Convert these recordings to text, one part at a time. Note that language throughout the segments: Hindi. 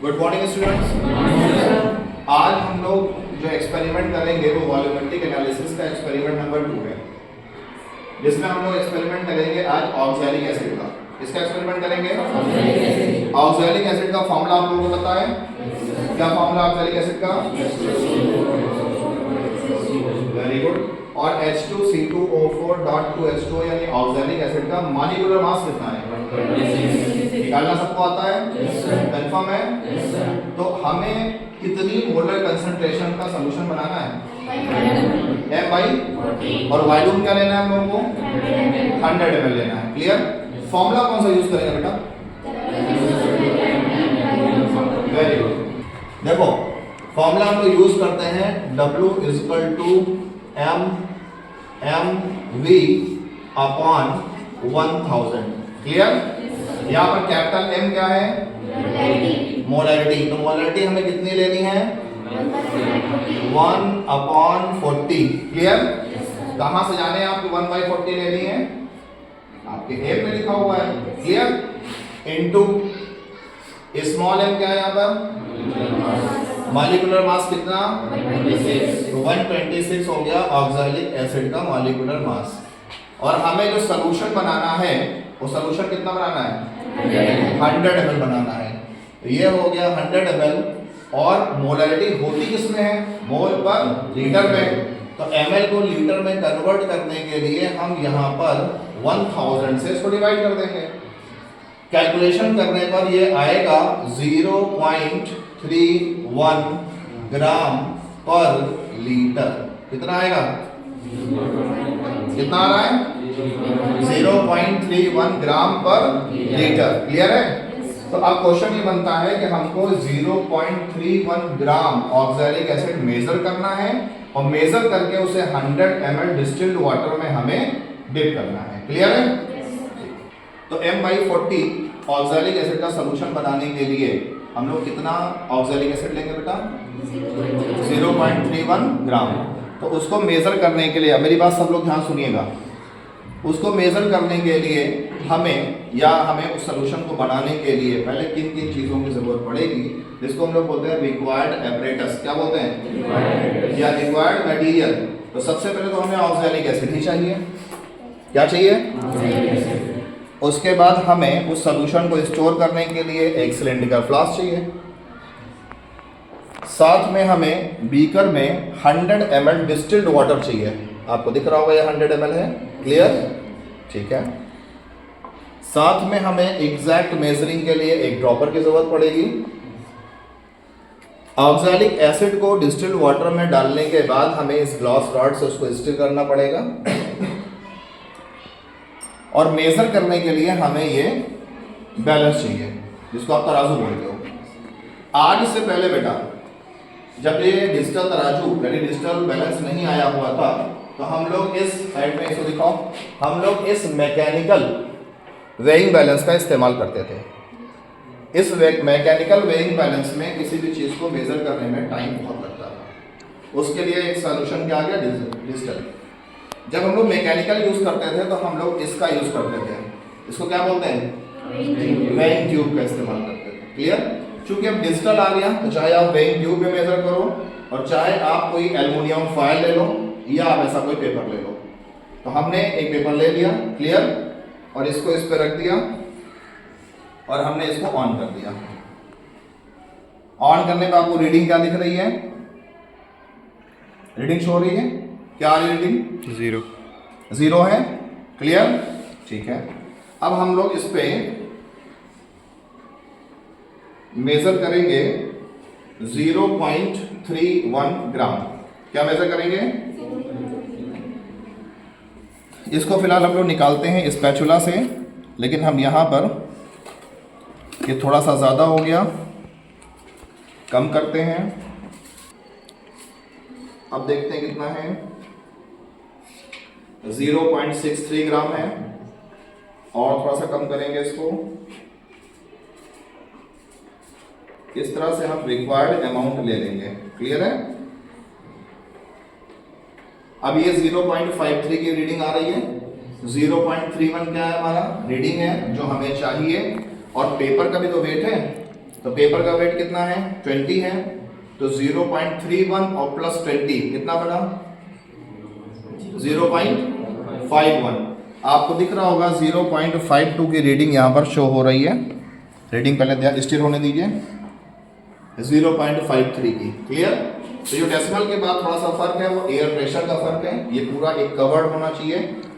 Good morning students. आज हम लोग जो एक्सपेरिमेंट करेंगे वो वॉल्यूमेट्रिक एनालिसिस का एक्सपेरिमेंट नंबर 2 है, जिसमें हम लोग एक्सपेरिमेंट करेंगे आज ऑक्सैलिक एसिड का। इसका एक्सपेरिमेंट करेंगे ऑक्सैलिक एसिड का फॉर्मूला आप लोगों को पता है? क्या फॉर्मूला ऑक्सैलिक एसिड का? Very good. और H2C2O4.2H2 यानी ऑक्सैलिक एसिड का मॉलिक्यूलर मास कितना है? निकालना सबको आता है? कंफर्म है? तो हमें कितनी मोलर कंसंट्रेशन का सॉल्यूशन बनाना है? M/40। और वॉल्यूम क्या लेना है हम लोगों को? 100 ml लेना है। क्लियर? फॉर्मूला कौन सा यूज करेंगे बेटा? Very good. देखो फॉर्मूला हम लोग यूज करते हैं W = mv अपॉन 1000। क्लियर? यहाँ पर कैपिटल M क्या है? मोलैरिटी। तो मोलैरिटी हमें कितनी लेनी है? 1/40। क्लियर? कहाँ से जाने आपको 1/40 लेनी है? आपके एम में लिखा हुआ है। क्लियर? इनटू स्मॉल m क्या है यहाँ पर? मॉलिक्यूलर मास कितना? 126 हो गया ऑक्सैलिक एसिड का मॉलिक्यूलर मास। और हमें जो सॉल्यूशन बनाना है वो सॉल्यूशन कितना बनाना है? 100 ml बनाना है। तो ये हो गया 100 ml। और मोलैरिटी होती किसमें है? मोल पर लीटर में। तो ml को लीटर में कन्वर्ट करने के लिए हम यहाँ पर 1000 से इसको डिवाइड कर देंगे। कैलकुलेशन करने पर ये आएगा 0.31 ग्राम पर लीटर। कितना आएगा? कितना आ रहा है? 0.31 ग्राम पर लीटर। क्लियर है? तो अब क्वेश्चन ये बनता है कि हमको 0.31 ग्राम ऑक्सैलिक एसिड मेजर करना है और मेजर करके उसे 100 ml डिस्टिल्ड वाटर में हमें डिप करना है। क्लियर है? तो M/40 ऑक्सैलिक एसिड का सॉल्यूशन बनाने के लिए हम लोग कितना ऑक्सैलिक एसिड लेंगे बेटा? 0.31 ग्राम। तो उसको मेजर करने के लिए, मेरी बात सब लोग ध्यान सुनिएगा, उसको मेजर करने के लिए हमें उस सॉल्यूशन को बनाने के लिए पहले किन किन चीज़ों की जरूरत पड़ेगी, जिसको हम लोग बोलते हैं रिक्वायर्ड एपरेटस। क्या बोलते हैं? या रिक्वायर्ड मटेरियल। तो सबसे पहले तो हमें ऑक्सैलिक एसिड ही चाहिए। क्या चाहिए? उसके बाद हमें उस सॉल्यूशन को स्टोर करने के लिए एक सिलिंड्रिकल फ्लास्क चाहिए। साथ में हमें बीकर में 100 ml डिस्टिल्ड वाटर चाहिए। आपको दिख रहा होगा ये 100 ml है। क्लियर? ठीक है। साथ में हमें एग्जैक्ट मेजरिंग के लिए एक ड्रॉपर की जरूरत पड़ेगी। ऑक्सैलिक एसिड को डिस्टिल्ड वाटर में डालने के बाद हमें इस ग्लास रॉड से उसको स्टिर करना पड़ेगा। और मेजर करने के लिए हमें ये बैलेंस चाहिए, जिसको आप तराजू बोलते हो। आज से पहले बेटा जब ये डिजिटल तराजू यानी डिजिटल बैलेंस नहीं आया हुआ था, तो हम लोग इस साइड में इसको दिखाओ, हम लोग इस मैकेनिकल वेइंग बैलेंस का इस्तेमाल करते थे। इस मैकेनिकल वेइंग बैलेंस में किसी भी चीज़ को मेजर करने में टाइम बहुत लगता था। उसके लिए एक सॉल्यूशन क्या आ गया? डिजिटल। जब हम लोग मैकेनिकल यूज करते थे तो हम लोग इसका यूज करते थे। इसको क्या बोलते हैं? वेइंग ट्यूब का इस्तेमाल करते थे। क्लियर? चूंकि अब डिजिटल आ गया तो चाहे आप वेइंग ट्यूब में मेजर करो और चाहे आप कोई एल्युमिनियम फॉयल ले लो या आप ऐसा कोई पेपर ले लो। तो हमने एक पेपर ले लिया। क्लियर? और इसको इस पर रख दिया और हमने इसको ऑन कर दिया। ऑन करने पर आपको रीडिंग क्या दिख रही है? रीडिंग शो हो रही है? क्या आ रही है रीडिंग? 0 है। क्लियर? ठीक है। अब हम लोग इस पे मेजर करेंगे 0.31 ग्राम। क्या मेजर करेंगे? इसको फिलहाल हम लोग निकालते हैं स्पैचुला से, लेकिन हम यहां पर ये थोड़ा सा ज़्यादा हो गया, कम करते हैं। अब देखते हैं कितना है। 0.63 ग्राम है। और थोड़ा सा कम करेंगे इसको। इस तरह से हम रिक्वायर्ड अमाउंट ले लेंगे। क्लियर है? अब ये 0.53 की रीडिंग आ रही है। 0.31 क्या है? हमारा रीडिंग है जो हमें चाहिए। और पेपर का भी तो वेट है। तो पेपर का वेट कितना है 20 है, तो 0.31 और प्लस 20 कितना बना 0.51। आपको दिख रहा होगा 0.52 की रीडिंग यहाँ पर शो हो रही है। रीडिंग पहले स्थिर होने दीजिए, 0.53 की। क्लियर। तो जो डेसिमल के बाद थोड़ा सा फर्क है वो एयर प्रेशर का फर्क है। ये पूरा एक कवर्ड होना चाहिए,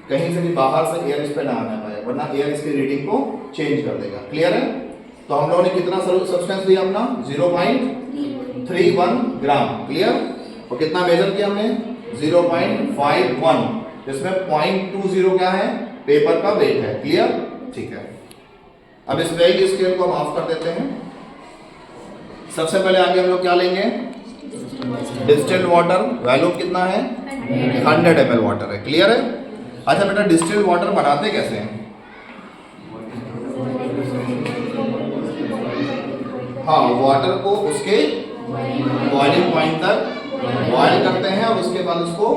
कहीं से भी बाहर से एयर इस पे ना आना पाए, वरना एयर इसकी रीडिंग को चेंज कर देगा। क्लियर है। तो हम लोगों ने कितना सब्सटेंस लिया अपना 0.31 ग्राम। क्लियर। और कितना मेजर किया हमने 0.51, जिसमें 0.20 क्या है पेपर का वेट है। क्लियर। ठीक है। अब इस वेट स्केल को हम ऑफ कर देते हैं। सबसे पहले आगे हम लोग क्या लेंगे डिस्टिल्ड वाटर। वैल्यू कितना है 100 ml वाटर है। क्लियर है। अच्छा बेटा डिस्टिल्ड वाटर बनाते कैसे हैं? हाँ, वाटर को उसके बॉइलिंग पॉइंट तक बॉयल करते हैं और उसके बाद उसको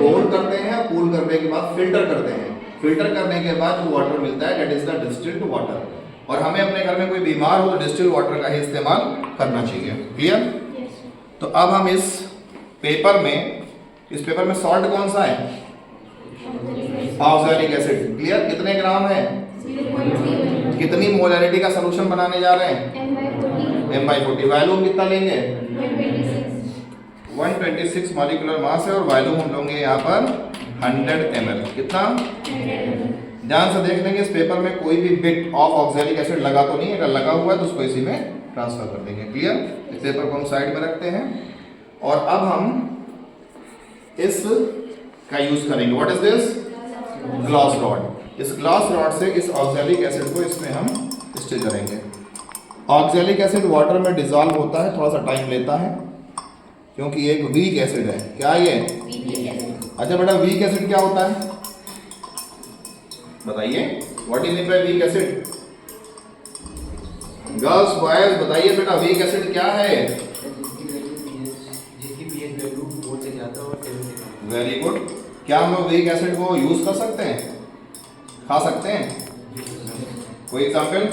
कोल्ड करते हैं। कूल करने के बाद फिल्टर करते हैं। फिल्टर करने के बाद जो वाटर मिलता है that is the distilled water. और हमें अपने घर में कोई बीमार हो तो डिस्टिल्ड वाटर का ही इस्तेमाल करना चाहिए। क्लियर। तो अब हम इस पेपर में सॉल्ट कौन सा है ऑक्सैलिक एसिड। क्लियर। कितने ग्राम है, कितनी मोलैरिटी का सॉल्यूशन बनाने जा रहे हैं m/40। वॉल्यूम कितना लेंगे 126 मॉलिक्यूलर मास है और वॉल्यूम हम लोगे यहाँ पर 100 ml। कितना ध्यान से देख लेंगे इस पेपर में कोई भी बिट ऑफ ऑक्सैलिक एसिड लगा तो नहीं है। अगर लगा हुआ है तो उसको इसी में ट्रांसफर कर देंगे। क्लियर। इस पेपर को हम साइड में रखते हैं और अब हम इस का यूज करेंगे। What is this glass rod. इस ग्लास रॉड से इस ऑक्सैलिक एसिड को इसमें हम स्टिर करेंगे। ऑक्सैलिक एसिड वाटर में डिजॉल्व होता है, थोड़ा सा टाइम लेता है क्योंकि ये एक वीक एसिड है। क्या ये अच्छा बेटा वीक एसिड क्या होता है बताइए। What is mean by weak acid? Girls boys बताइए बेटा वीक एसिड क्या है? Very good. क्या हम लोग वीक एसिड को यूज कर सकते हैं, खा सकते हैं? कोई एग्जाम्पल?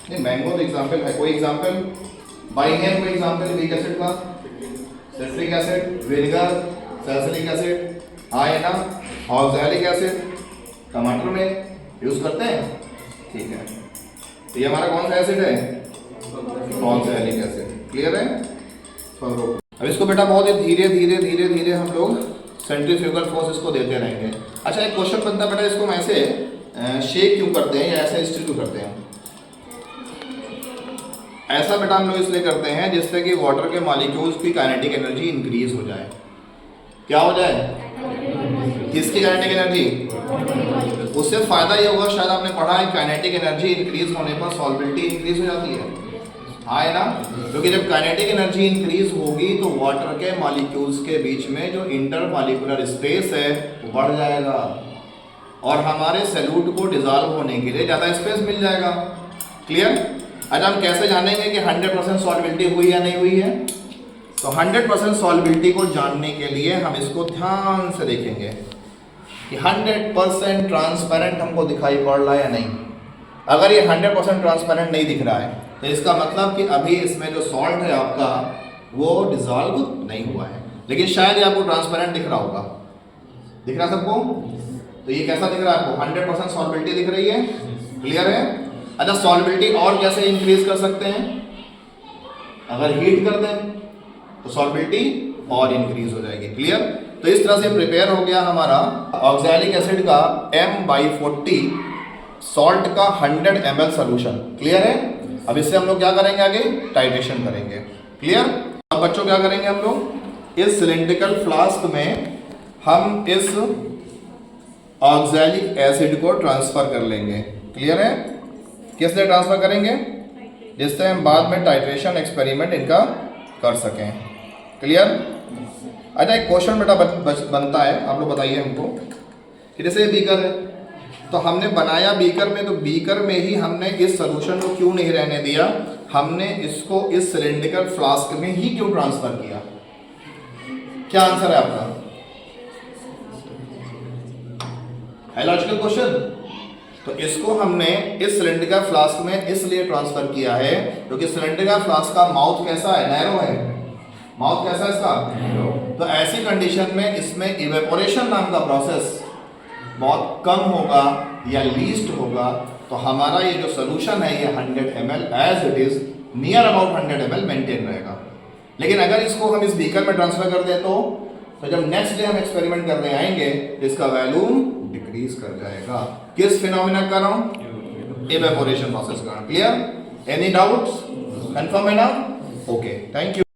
नहीं, मैंगो तो एग्जाम्पल है। कोई एग्जाम्पल बाई नेम? कोई एग्जाम्पल वीक एसिड का? Citric acid, vinegar, salicylic acid, हाँ है ना। ऑक्सैलिक एसिड टमाटर में यूज करते हैं। ठीक है। तो ये हमारा कौन सा एसिड है ऑक्सैलिक एसिड। क्लियर है। अब इसको बेटा बहुत ही धीरे धीरे हम लोग सेंट्रीफ्यूगल फोर्स इसको देते रहेंगे। अच्छा एक क्वेश्चन बनता है बेटा, इसको हम ऐसे शेक क्यों करते हैं या ऐसे स्टिर क्यों करते हैं? ऐसा बेटा हम लोग इसलिए करते हैं जिससे कि वाटर के मॉलिक्यूल्स की काइनेटिक एनर्जी इंक्रीज हो जाए। क्या हो जाए? किसकी काइनेटिक एनर्जी? उससे फायदा ये होगा, शायद आपने पढ़ा है काइनेटिक एनर्जी इंक्रीज होने पर सॉल्बिलिटी इंक्रीज हो जाती है। हाँ है ना। क्योंकि जब काइनेटिक एनर्जी इंक्रीज होगी तो वाटर के मॉलिक्यूल्स के बीच में जो इंटर मॉलिक्यूलर स्पेस है वो बढ़ जाएगा और हमारे सॉल्यूट को डिजॉल्व होने के लिए ज़्यादा स्पेस मिल जाएगा। क्लियर। आज हम कैसे जानेंगे कि 100% सॉल्बिलिटी हुई या नहीं हुई है? तो 100% सॉल्बिलिटी को जानने के लिए हम इसको ध्यान से देखेंगे कि 100% ट्रांसपेरेंट हमको दिखाई पड़ रहा है या नहीं। अगर ये 100% ट्रांसपेरेंट नहीं दिख रहा है तो इसका मतलब कि अभी इसमें जो सॉल्ट है आपका वो डिजॉल्व नहीं हुआ है। लेकिन शायद ये आपको ट्रांसपेरेंट दिख रहा होगा। दिख रहा है सबको? तो ये कैसा दिख रहा है आपको? 100% सॉल्बिलिटी दिख रही है। क्लियर है। अच्छा सॉल्बिलिटी और कैसे इंक्रीज कर सकते हैं? अगर हीट कर दें तो सॉल्बिलिटी और इंक्रीज हो जाएगी। क्लियर। तो इस तरह से प्रिपेयर हो गया हमारा ऑक्सैलिक एसिड का m/40 सॉल्ट का 100 ml सॉल्यूशन। क्लियर है। अब इससे हम लोग क्या करेंगे आगे? टाइट्रेशन करेंगे। क्लियर। अब बच्चों क्या करेंगे हम लोग? इस सिलिंड्रिकल फ्लास्क में हम इस ऑक्सैलिक एसिड को ट्रांसफर कर लेंगे। क्लियर है। किस लिए ट्रांसफर करेंगे? जिससे हम बाद में टाइट्रेशन एक्सपेरिमेंट इनका कर सकें। क्लियर। अच्छा एक क्वेश्चन बेटा बनता है, आप लोग बताइए हमको कि जैसे बीकर है तो हमने बनाया बीकर में, तो बीकर में ही हमने इस सॉल्यूशन को क्यों नहीं रहने दिया? हमने इसको इस सिलिंड्रिकल फ्लास्क में ही क्यों ट्रांसफर किया? क्या आंसर है आपका? है लॉजिकल क्वेश्चन। तो इसको हमने इस सिलेंड्रिकल फ्लास्क में इसलिए ट्रांसफर किया है क्योंकि सिलेंड्रिकल फ्लास्क का माउथ कैसा है, नैरो है। माउथ कैसा है इसका, तो ऐसी कंडीशन में इसमें इवेपोरेशन नाम का प्रोसेस बहुत कम होगा या लीस्ट होगा। तो हमारा ये जो सोल्यूशन है ये 100 ml as it is near about 100 ml maintain रहेगा। लेकिन अगर इसको हम इस बीकर में ट्रांसफर कर दें तो जब नेक्स्ट डे हम एक्सपेरिमेंट करने आएंगे तो इसका वैल्यूम डिक्रीज कर जाएगा। किस फिनोमिना कर रहा हूं, इवेपोरेशन प्रोसेस का। क्लियर, एनी डाउट्स, कंफर्म है ना? Okay, thank you.